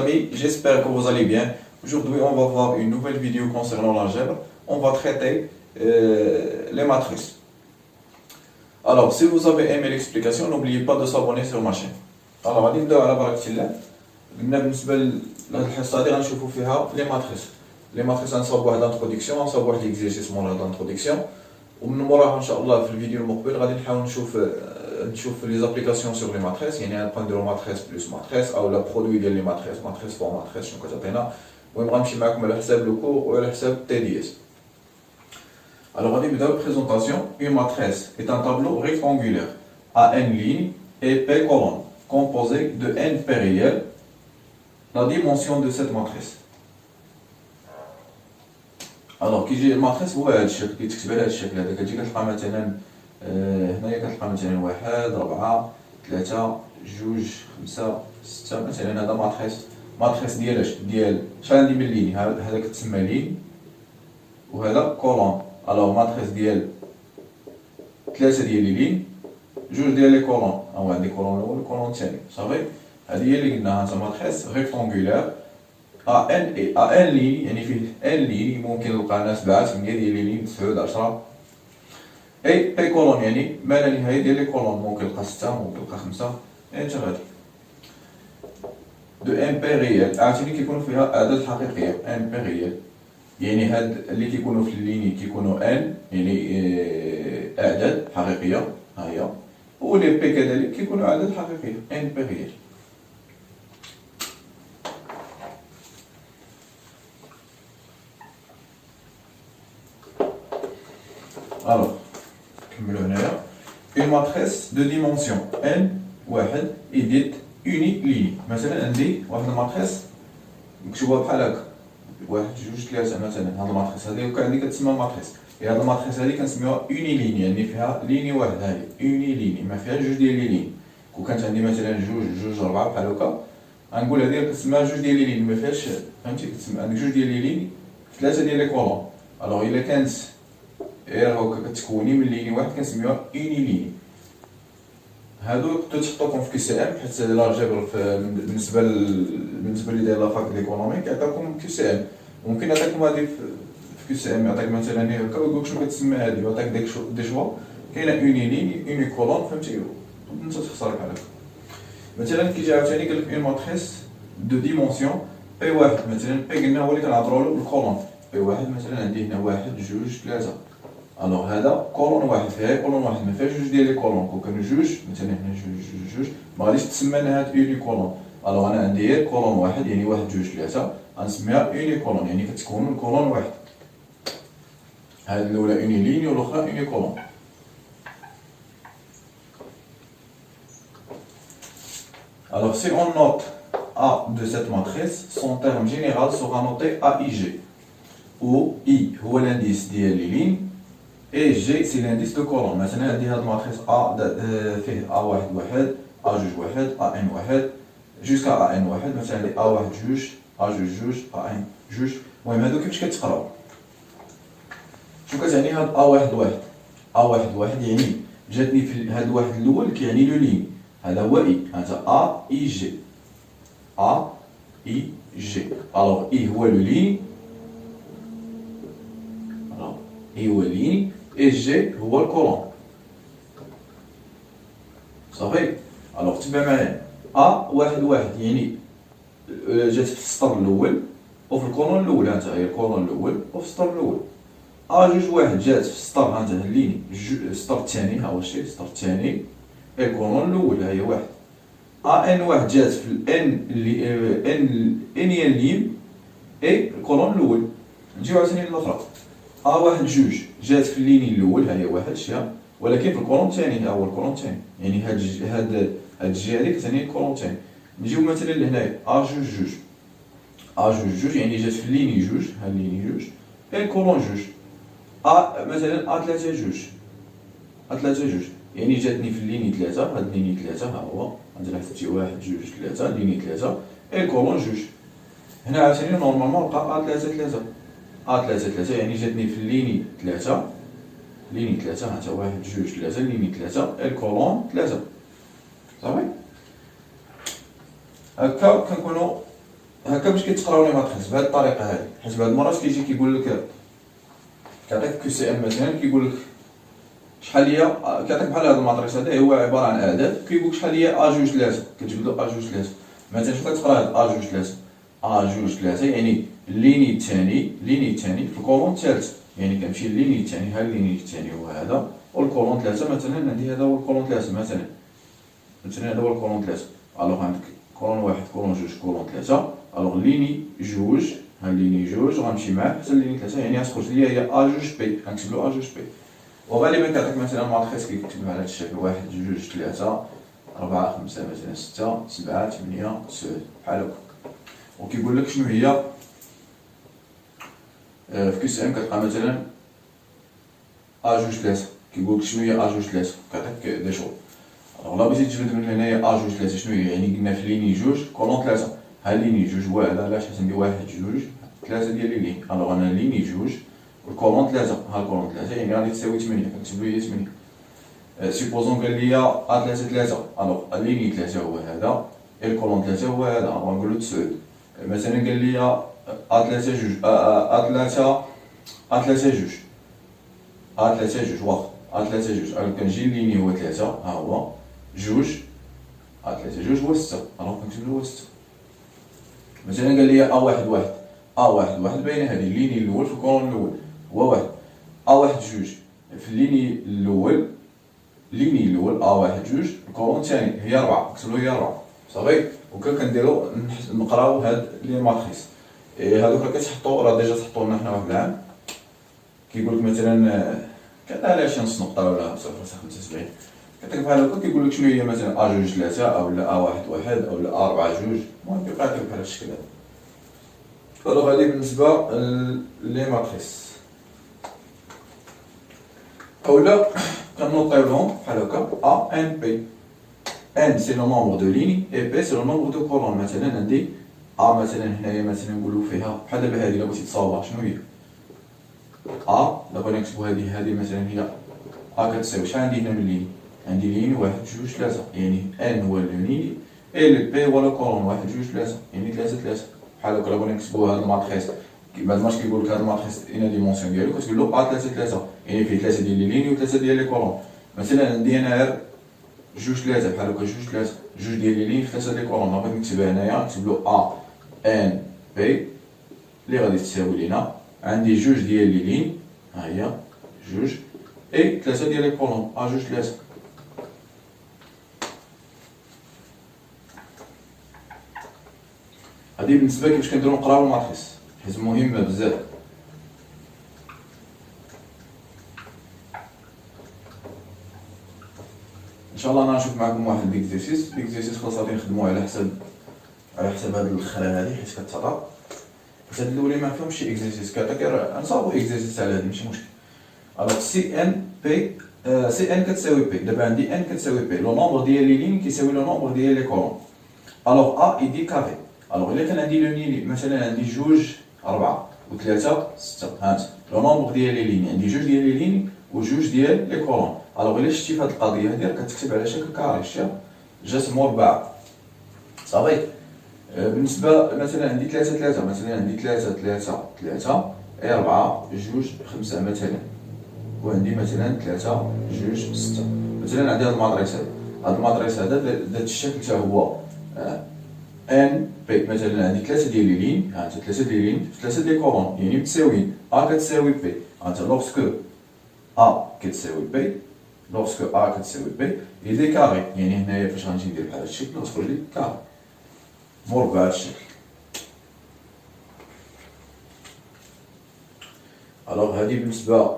amis, j'espère que vous allez bien. Aujourd'hui, on va voir une nouvelle vidéo concernant l'algèbre. On va traiter les matrices. Alors, si vous avez aimé l'explication, n'oubliez pas de s'abonner sur ma chaîne. Alors, غادي نبداو على بركة الله. قلنا بالنسبة لهاد الحصة هادي غنشوفو فيها لي ماتريس. لي ماتريس غنصاوبو واحد الانتروديكسيون، غنصاوبو واحد ليكزيرسيس مور هاد الانتروديكسيون، ومن موراها ان شاء الله في الفيديو المقبل غادي نحاول نشوف لي زابليكاسيون سور لي ماتريس، يعني غنبقى نديرو ماتريس بلس ماتريس او لا برودوي ديال لي ماتريس، ماتريس فور ماتريس شنو كتعطينا. المهم غنمشي معاكم على حساب لو كور وعلى حساب تي دي اس. Alors, on va présentation. Une matrice est un tableau rectangulaire à n lignes et p colonnes, composé de n périels. La dimension de cette matrice. Alors, كي يجي الماتريس هو هذا الشكل، كيتكتب على هذا الشكل هذا. كتجي كتلقى مثلا هنايا كتلقى مثلا 1 4 3 2 5 6 مثلا. هذا ماتريس ديال اش؟ ديال شحال عندي من لين؟ هذا كتسمى لين وهذا كولون. الوغ ماتريس ديال 3 ديال لي لين، 2 ديال لي كولون، هو عندي كولون الاول والكولون الثاني، صافي. هذه هي اللي قلناها انت ماتريس ريكتونغولار ان لين، يعني فيه ان لين، ممكن نلقى لنا 7 8 ديال لي لين، 9 10. اي بي كولون يعني ما لا نهايه ديال لي كولون، ممكن نلقى 6 ممكن نلقى 5 انت غادي. دو ان بي ريال، عاوتاني كيكونوا فيها اعداد حقيقيه. ان بي ريال يعني هاد اللي كيكونوا في الليني كيكونوا ان، يعني اعداد حقيقيه ها هي، ولي بي كذلك كيكونوا اعداد حقيقيه ان بي ريال. Alors, كملوا هنايا. Une matrice de dimension n واحد est dite uniligne. مثلا عندي واحد الماتريس مكتوبه بحال هكا 1 2 3 مثلا. هاد الماتريس هادي عندي كتسمى ماتريس. هاد الماتريس هادي كنسميوها uniligne، يعني فيها ليني واحد. هادي uniligne ما فيها جوج ديال لي لين. كون كانت عندي مثلا جوج 4 بحال هكا، غنقول هادي كتسمى جوج ديال لي لين، ما فيهاش، فهمتي؟ كتسمى عندك جوج ديال لي لين 3 ديال لي كولون. الوغ الا كانت غير هكا كتكوني من ليني واحد كنسميوها اونيليني. هادو تقدروا تحطوهم في كي سي ام، حيت الالجبر بالنسبه اللي داير لافاك ديكونومي كيعطيكم كي سي ام. ممكن يعطيكم هادي في كي سي ام، يعطيك مثلا هكا ويقولك شنو كتسمى هادي، ويعطيك دي شوا. كاينه اونيليني اوني كولون، فهمتي؟ انت تختار بحال هكا. مثلا كيجي عاوتاني قال لك اون ماتريس دو ديمونسيون بي واحد. مثلا بي قلنا هو اللي كنعبروا له بالكولون. بي واحد مثلا عندي هنا 1 2 3. الوغ هذا كولون واحد، فيها كولون واحد، ما فيهاش جوج ديال لي كولون. كون كانوا جوج مثلا هنا جوج ما غاديش تسمى لنا هاد اوني كولون. الوغ انا عندي غير كولون واحد، يعني 1 2 3 غنسميها اوني كولون، يعني كتكون من كولون واحد. هاد الاولى اوني ليني والاخرى اوني كولون. Alors si on note A de cette matrice, son terme général sera noté AIG, où I هو l'indice ديال لي لين et G c'est l'indice de colonne. مثلا عندي هاد الماتريس A فيه A واحد واحد، A جوج واحد، A n واحد jusqu'à A n واحد. مثلا عندي A واحد جوج، A جوج جوج، A n جوج. المهم هادو كيفاش كيتقراو؟ شنو كتعني هاد A واحد واحد؟ A واحد واحد يعني جاتني في هاد الواحد الأول كيعني لو لين، هذا هو I. هذا A I G، A I G. alors I هو لو لين، I هو لين et G هو الكولون، صافي. الوغ تبع معايا A واحد واحد يعني جات في السطر الأول وفي الكولون الأول. هانتا هي الكولون الأول وفي السطر الأول. A جوج واحد جات في السطر، هانتا الليني السطر الثاني، ها هو الشيء السطر الثاني، الكولون الأول ها هي واحد. A n واحد جات في الان هي اللين اي الكولون الأول. نجيو عاوتاني للأخرى. A واحد جوج جات في الليني الأول، ها هي واحد شتيها، ولكن في الكولون الثاني ها هو الكولون الثاني، يعني هاد الجهة هاديك ثاني الكولون الثاني. نجيو مثلا لهنايا A جوج جوج، A جوج جوج يعني جات في الليني جوج، ها الليني جوج اي الكولون جوج. A مثلا A ثلاثة جوج، A ثلاثة جوج يعني جاتني في الليني ثلاثة، هاد الليني ثلاثة ها هو، عندنا حسبتي 1 2 3 الليني ثلاثة اي الكولون جوج. هنا عاوتاني نورمالمون نلقى A ثلاثة ثلاثة، A ثلاثة ثلاثة يعني جاتني في الليني ثلاثة، ليني ثلاثة، هانتا 1 2 3 ليني ثلاثة الكولون ثلاثة، صافي. هكا كنكونو هكا باش كتقراو لي ماتريس بهاد الطريقه هادي، حيت بعض المرات كيجي كيقول لك كيعطيك كيو سي ام مثلا كيقول لك شحال هي، كيعطيك بحال هاد الماتريس هذا هو عباره عن اعداد، كيقول لك شحال هي ا جوج 3 كتجبدو ا جوج 3 مثلا. شوف كتقرا هاد ا جوج 3 ا جوج 3 يعني الليني الثاني في الكولون الثالث، يعني كنمشي لليني الثاني، ها الليني الثاني هو هذا، والكولون 3 مثلا عندي هذا هو الكولون 3 مثلا هذا هو الكولون 3. الوغ عندك كولون واحد كولون جوج كولون 3، الوغ ليني جوج ها ليني جوج غنمشي معاه حتى ليني 3، يعني غتخرج ليا هي ا جوج بي، غنكتب له ا جوج بي. وغالبا كيعطيك مثلا ماتريس كيكتب على هذا الشكل 1 2 3 4 5 مثلا 6 7 8 9 بحال هكا. وكيقول لك شنو هي في كيو سي ام كتلقى مثلا ا جوج 3 كيقول لك شنو هي ا جوج 3 كيعطيك دي شغل. الوغ لا بغيتي تجبد من هنايا ا جوج 3 شنو هي، يعني قلنا في ليني جوج كولون 3 ها ليني جوج هو هذا، علاش حيت عندي 1 2 3 ديال لي لين. الوغ انا ليني جوج والكولون 3 ها الكولون 3 يعني غادي تساوي 8 كنكتب له هي 8. سيبوزون قال لي ا 3 3 الوغ ليني 3 هو هذا، الكولون 3 هو هذا، غنقول له 9. مثلا قال لي ا 3 جوج ا 3 ا 3 جوج ا 3 جوج واخا ا 3 جوج، كنجي ليني هو 3 ها هو جوج ا 3 جوج هو 6، الوغ كنكتب له هو 6. مثلا قال لي ا 1 1 ا 1 1 باينه هذه الليني الاول في الكولون الاول هو 1، ا 1 جوج في الليني الاول ليني الاول ا 1 جوج الكولون الثاني هي 4 كتب له هي 4 صافي. وكان كنديرو نقراو هاد لي ماتريس هادوك راه كتحطو راه ديجا تحطو لنا حنا واحد العام. كيقول لك مثلا كان على شي نص نقطه ولا 0.75 كتعرف بحال هكا، كيقول لك شنو هي مثلا ا جوج 3 اولا ا 1 1 اولا ا 4 جوج، المهم كيبقى يعطيك بحال هاد الشكل هذا. الوغ هادي بالنسبه لي ماتريس. اولا كنوطيو لهم بحال هكا ا ان بي، ان سي لو نومبر دو ليني اي بي سي لو نومبر دو كولون. مثلا عندي ا مثلا هنايا مثلا نقولو فيها بحال دابا هادي الا بغيتي تصاوبها شنو هي ا، دابا نكتبو هادي مثلا هي ا كتساوي شحال عندي هنا من ليني، عندي ليني 1 2 3 يعني ان هو ليني اي لو بي هو لو كولون 1 2 3 يعني 3 3 بحال هكا. بغينا نكتبو هاد الماتريس بعد ما كيقول لك هاد الماتريس اين ديمونسيون ديالو كتقول له ا 3 3 يعني فيه 3 ديال لي ليني و 3 ديال لي كولون. مثلا عندي انا غير جوج 3 بحال هكا جوج 3 جوج ديال لي لين في 3 ديال كولون، بغيت نكتبها هنايا نكتب له ا ان بي اللي غادي تساوي لينا عندي جوج ديال لي لين ها هي جوج اي 3 ديال لي كولون ا جوج 3. هادي بالنسبه كيفاش كنديرو نقراو الماتريس حيت مهمه بزاف. ان شاء الله انا نشوف معكم واحد ليكزيرسيس خلاص غادي نخدموه على حسب هاد الخرا هادي حيت كتعطى. حيت هاد الاولين ما فيهمش شي اكزيرسيس، كيعطيك غير نصاوبو اكزيرسيس على هادي ماشي مشكل. الوغ سي ان بي سي ان كتساوي بي، دابا عندي ان كتساوي بي لو نومبر ديال لي لين كيساوي لو نومبر ديال لي كولون. الوغ ا يدي كاري، الوغ الا كان عندي لو لين مثلا عندي جوج 4 و3 6 هانت لو نومبر ديال لي لين عندي جوج ديال لي لين وجوج ديال لي كولون. الوغ الا شتي في هاد القضيه هادي راه كتكتب على شكل كاري شتيها جات مربع صافي. بالنسبه مثلا عندي 3 3 مثلا عندي 3 3 3 اي 4 جوج 5 مثلا، وعندي مثلا 3 جوج 6 مثلا. عندي هاد الماتريس هذا ذات الشكل حتى هو ان بي. مثلا عندي 3 ديال لي لين ها انت 3 ديال لي لين 3 ديال كولون يعني متساويين ا كتساوي بي ها انت لوغسكو ا كتساوي بي لوغسكو ا كتساوي بي يدي كاري يعني هنايا فاش غنجي ندير بحال هاد الشكل غتخرج لي كاري مربع بهاد الشكل. الوغ هادي بالنسبه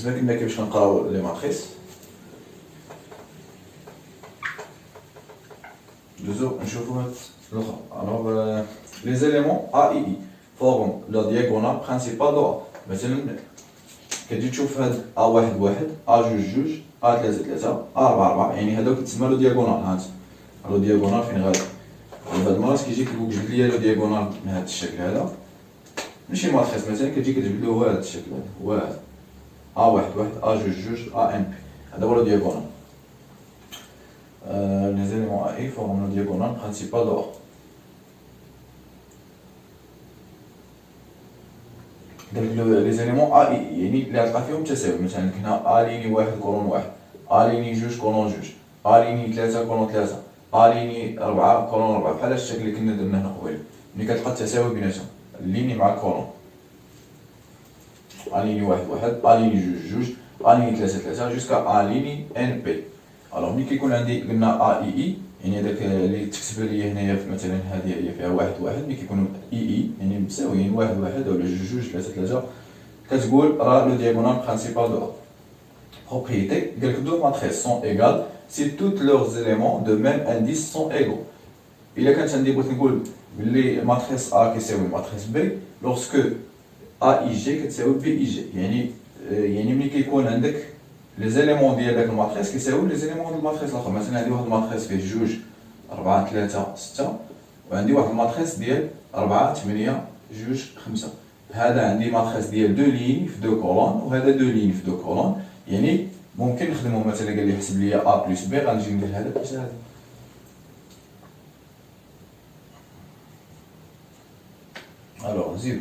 كنا كيفاش كنقراو لي ماتريس. دوزو نشوفو هاد الاخرى. الوغ لي زيليمون ا اي اي فورم لا دياغونال برينسيبال دو ا. مثلا كتجي تشوف هاد ا 1 1 ا جوج جوج ا 3 3 ا 4 4 يعني هذا كيتسمى لو دياغونال. هانت لو دياغونال فين غادي بعض المرات كيجي كيقول لك جبد لي لو دياغونال من هاد الشكل هذا ماشي ماتريس مثلا كتجي كتجبد له هو هاد الشكل هذا هو هذا ا 1 1 ا جوج جوج ا ان بي هذا هو لو دياغونال. et forme le diagonale principal de A. les éléments A I يعني اللي غتلقى فيهم تساوي مثلا عندك هنا A ليني واحد كولون واحد A ليني جوج كولون جوج A ليني ثلاثة كولون ثلاثة A ليني ربعة كولون ربعة بحال الشكل اللي كنا درنا هنا قبيله ملي كتلقى التساوي بيناتهم الليني مع الكولون A ليني واحد واحد A ليني جوج جوج A ليني ثلاثة ثلاثة جوسكا A ليني ان بي. الوغ ملي كيكون عندي قلنا A اي اي يعني هذاك اللي تكتب لي هنايا مثلا هذه هي فيها واحد واحد ملي كيكونوا اي اي يعني مساويين واحد واحد ولا جوج جوج ثلاثة ثلاثة كتقول راه لو diagonal principal de A. Propriété قال لك deux matrices sont égales si tous leurs éléments de même indice sont égaux. إلا كانت عندي بغيت نقول بلي ماتريس A كيساوي ماتريس B lorsque AIG كتساوي BIG يعني ملي كيكون عندك لي زيليمون ديال داك الماتريس كيساويو لي زيليمون ديال الماتريس الاخر. مثلا عندي واحد الماتريس فيه جوج أربعة ثلاثة ستة وعندي واحد الماتريس ديال أربعة ثمانية جوج خمسة. هذا عندي ماتريس ديال دو لين في دو كولون وهذا دو لين في دو كولون يعني ممكن نخدمو مثلا قال لي حسب لي A بلس B غنجي ندير هذا بلس هذا. الوغ نزيدو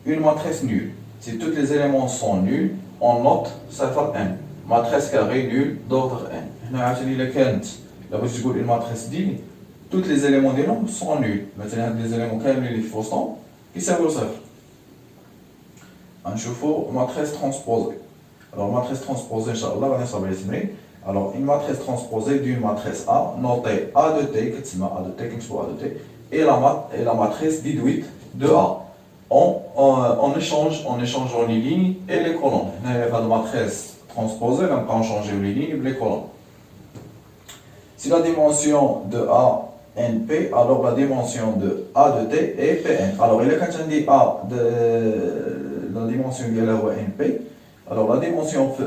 une matrice nulle. Si tous les éléments sont nuls, on note صفر n. Matrice carrée nulle d'ordre n. هنا عاوتاني إلا كانت إلا بغيتي تقول une matrice ديالي tous les éléments ديالهم sont nuls. مثلا هاد les éléments كاملين اللي في وسطهم كيساويو صفر. غنشوفو matrice transposée. Alors matrice transposée إن شاء الله غادي نصاوب على التمرين. Alors une matrice transposée d'une matrice A notée A de T كتسمى A de T كنكتبو A de T et la matrice déduite de A. On échange les lignes et les colonnes. Là, il y a la matrice transposée, on peut changer les lignes et les colonnes. Si la dimension de A NP, alors la dimension de A de T est Pn. Alors, il y a quand on dit A de la dimension de la NP, alors la dimension de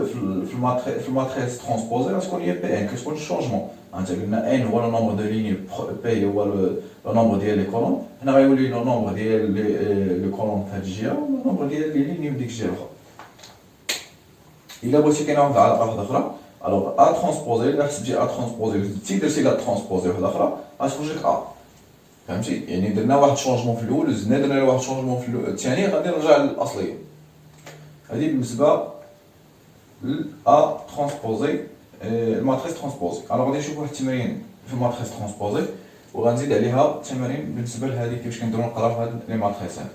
la matrice transposée, est-ce qu'on y est Pn? Qu'est-ce qu'on changement? N هو le nombre de lignes, P هو le nombre ديال les colonnes. هنا غيولي le nombre ديال les colonnes في هاد الجهة و le nombre ديال les lignes في ديك الجهة الأخرى. إلا بغيتي كاينة واحد العلاقة واحدة أخرى alors A transposé إلا حسبتي A transposé زدتي درتي لا transposé واحدة أخرى غتخرج لك A. فهمتي؟ يعني درنا واحد شونجمون في الأول وزدنا درنا واحد شونجمون في الثاني غادي نرجع للأصلية. هادي بالنسبة ل A transposé الماتريس ترانسبوزي. الوغ غادي نشوفو واحد التمارين في الماتريس ترانسبوزي وغنزيد عليها التمارين بالنسبه لهذه كيفاش كنديرو نقراو هاد لي ماتريسات.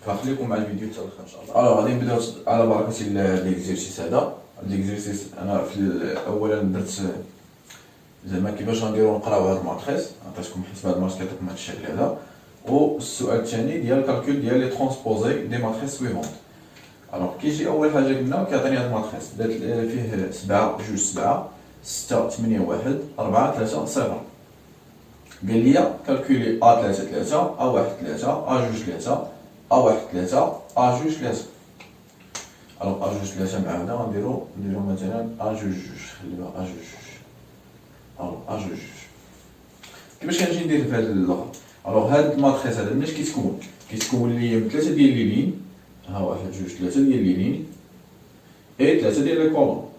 فخليكم مع الفيديو حتى الاخر ان شاء الله. الوغ غادي نبداو على بركه الله ليكزيرسيس هذا. ليكزيرسيس انا في اولا درت زعما كيفاش غنديرو نقراو هاد الماتريس عطيتكم حسب هاد الماتريس كتكون بهاد الشكل هذا. والسؤال الثاني ديال الكالكول ديال لي ترانسبوزي دي ماتريس سويفونت. الوغ كيجي اول حاجه قلنا كيعطيني هاد الماتريس فيه 7 جوج 7 6 8 1 4 3 0. قال لي كالكولي A 3 3 A 1 3 A 2 3 A 1 3 A 2 3. الوغ A 2 3 مع هذا غنديرو مثلا A 2 2 خليوها A 2 2. الوغ A 2 2 كيفاش كنجي ندير في هاد اللغه. الوغ هاد الماتريس هذا مناش كيتكون لي من 3 ديال لي لين. ها واحد جوج ثلاثة ديال لي لين اي ثلاثة ديال لي كولون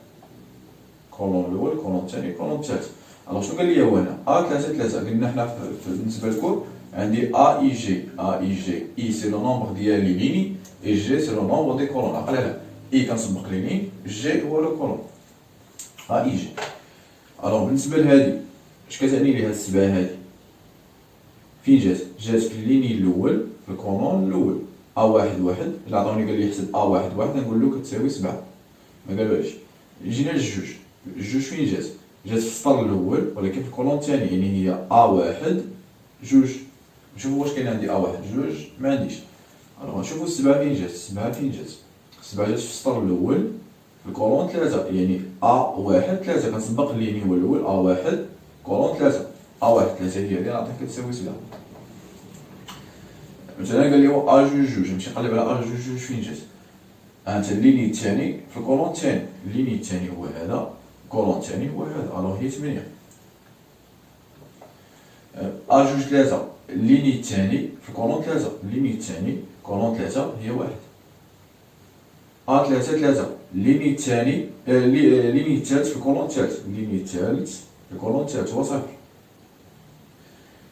الأول كولون الثاني كولون الثالث. الوغ شنو قال لي هو هنا A ثلاثة قلنا حنا بالنسبة للكور عندي A I G I سي لو نومبر ديال لي ليني اي جي سي لو نومبر دي كولون. عقلها I كنسبق لي لين جي هو لو كولون A I G. الوغ بالنسبة لهادي اش كتعني لي هاد السبعة هادي فين جات في الليني الأول في الكولون الأول A واحد واحد. إلا عطاوني قال لي حسب A واحد واحد نقول له كتساوي 7 ما قالوهاش. جينا للجوج فين جات في السطر الأول ولكن في الكولون الثاني يعني هي A واحد جوج. نشوفو واش كاين عندي A واحد جوج ما عنديش. الوغ نشوفو السبعة فين جات. السبعة جات في السطر الأول في الكولون 3 يعني A واحد 3 كنسبق الليني هو الأول A واحد كولون 3 A واحد 3 هي اللي نعطيك كتساوي 7. مثلا قال لي هو A جوج جوج نمشي نقلب على A جوج جوج فين جات. انت الليني الثاني في الكولون الثاني الليني الثاني هو هذا الكولون الثاني هو هذا. الوغ هي 8. A جوج 3 الليني الثاني في الكولون 3 الليني الثاني كولون 3 هي 1. A 3 3 الليني الثاني الليني الثالث في الكولون الثالث، الليني الثالث في الكولون الثالث هو صفر.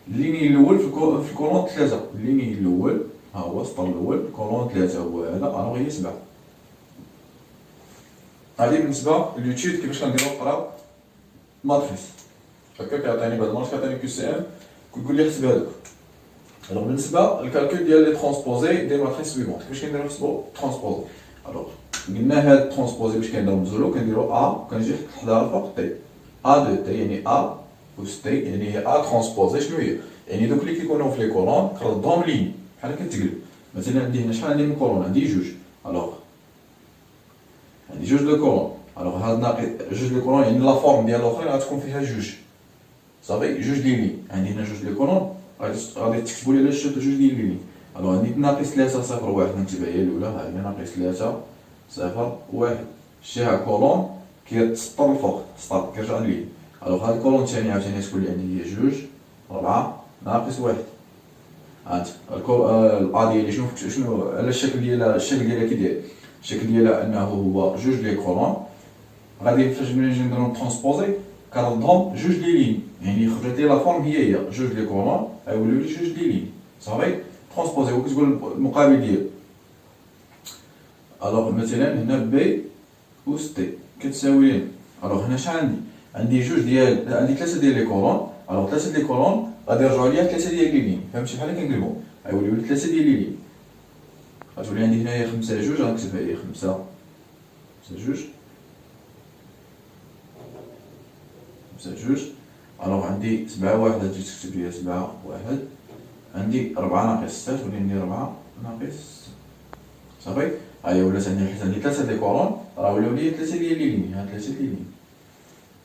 الليني الاول في الكولون ثلاثة، الليني الاول ها هو السطر الاول الكولون ثلاثة هو هذا، الوغ هي 7. هادي بالنسبة لليوتيوب كيفاش كنديرو نقراو ماتريس. هكا كيعطيني بعد المرات كيعطيني كيو سي ام كيقول لي حسب هادوك. الوغ بالنسبة للكالكول ديال لي ترونسبوزي دي ماتريس سويفونت كيفاش كنديرو نحسبو ترونسبوزي. الوغ قلنا هاد ترونسبوزي باش كنرمزولو كنديرو ا كنجي حداها الفوق تي ا دو تي يعني ا أس تي يعني هي ا ترونسبوزي شنو هي؟ يعني دوك اللي كيكونو في لي كولون كردهم ليني بحال كتقلب. مثلا عندي هنا شحال عندي من كولون؟ عندي جوج. الوغ عندي جوج دو كولون. الوغ هاد ناقص جوج دو كولون يعني لا فورم ديال الاخرين غتكون فيها جوج. صافي جوج ليني عندي هنا جوج دو كولون غادي تكتبوا لي جوج ديال ليني. الوغ عندي ناقص 3 0 1 نكتبها هي الاولى. ها هي ناقص 3 0 1 شتيها كولون كيتسطر الفوق سطر كيرجع لليني. الوغ هاد الكولون الثاني عاوتاني تكون لي عندي هي جوج 4 ناقص 1. هانت الأ ديالي شنو على الشكل ديالها كي داير؟ الشكل ديالها انه هو جوج لي كولون غادي فاش نجي نديرو ترونسبوزي كنردهم جوج لي لين يعني خرجت لي لا فورم هي جوج لي كولون غيوليو لي جوج لي لين. صافي ترونسبوزي هو كتقول المقابل ديالو. الوغ مثلا هنا بي أس تي كتساوي لنا. الوغ هنا شحال عندي جوج ديال عندي 3 ديال لي كولون. الوغ 3 ديال لي كولون غادي يرجعوا ليا 3 ديال لي لين. فهمتي بحال كنقلبو غيوليو لي 3 ديال لي لين. غتولي عندي هنايا 5 جوج غنكتبها هي 5 جوج 5 جوج. الوغ عندي 7 1 غتجي تكتب ليا 7 1. عندي 4 ناقص 6 تولي عندي 4 ناقص 6. صافي ها هي ولات عندي حيت عندي 3 ديال كولون راه ولاو ليا 3 ديال لي لين. ها 3 ديال لين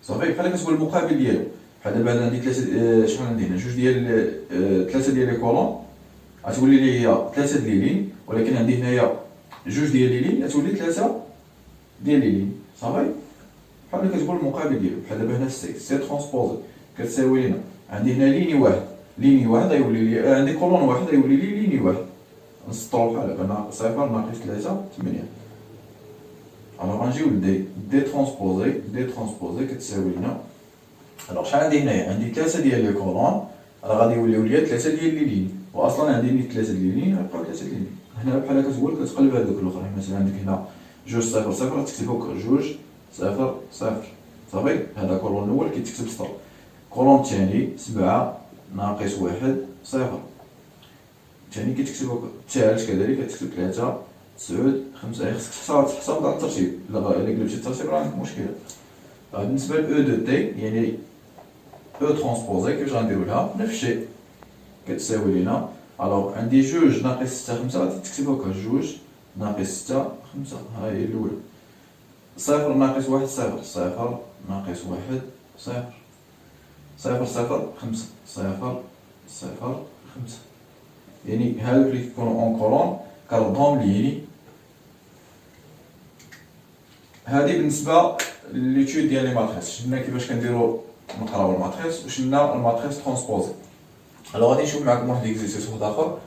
صافي بحال كتقول المقابل ديالو. بحال دابا عندي 3 شحال عندي هنا جوج ديال 3 ديال لي كولون غتولي لي هي 3 ديال لي لين، ولكن عندي هنايا جوج ديال لي لين غتولي 3 ديال لي لين. صافي بحال كتقول المقابل ديالو. بحال دابا هنا سي ترونسبوزي كتساوي لنا عندي هنا ليني واحد غيولي لي عندي كولون واحد غيولي لي ليني واحد نسطرو بحال هكا ناقص 0 ناقص 3 8. الوغ غنجيو دي ترونسبوزي كتساوي لنا. الوغ شحال عندي هنايا؟ عندي 3 ديال لي كولون راه غادي يوليو ليا 3 ديال لي لين، واصلا عندي 3 ديال لي لين غيبقاو 3 ديال لي لين. هنا بحال كتقول كتقلب هادوك الاخرين. مثلا عندك هنا جوج 0 0 تكتبو جوج 0 0. صافي هذا كولون الاول كيتكتب سطر. كولون الثاني 7 ناقص 1 0 الثاني كيتكتب الثالث كذلك كتكتب 3 9 5. خصك تحسب على الترتيب. الا قلبتي الترتيب راه عندك مشكله. بالنسبه ل او دو تي يعني او ترونسبوزي كيفاش غنديرو لها؟ نفس الشيء كتساوي لنا. الوغ عندي جوج ناقص 6 5 غادي تكتب هكا جوج ناقص 6 5. ها هي الاولى. 0 ناقص 1 0 0 ناقص 1 0 0 0 5 0 0 5. يعني هادوك اللي كيكونوا اون كولون كنردهم ليني. هادي بالنسبه لليتود ديال لي ماتريس. شفنا كيفاش كنديرو نقراو الماتريس وشفنا الماتريس ترونسبوزي. الوغ غادي نشوف معكم واحد ليكزيرسيس واحد اخر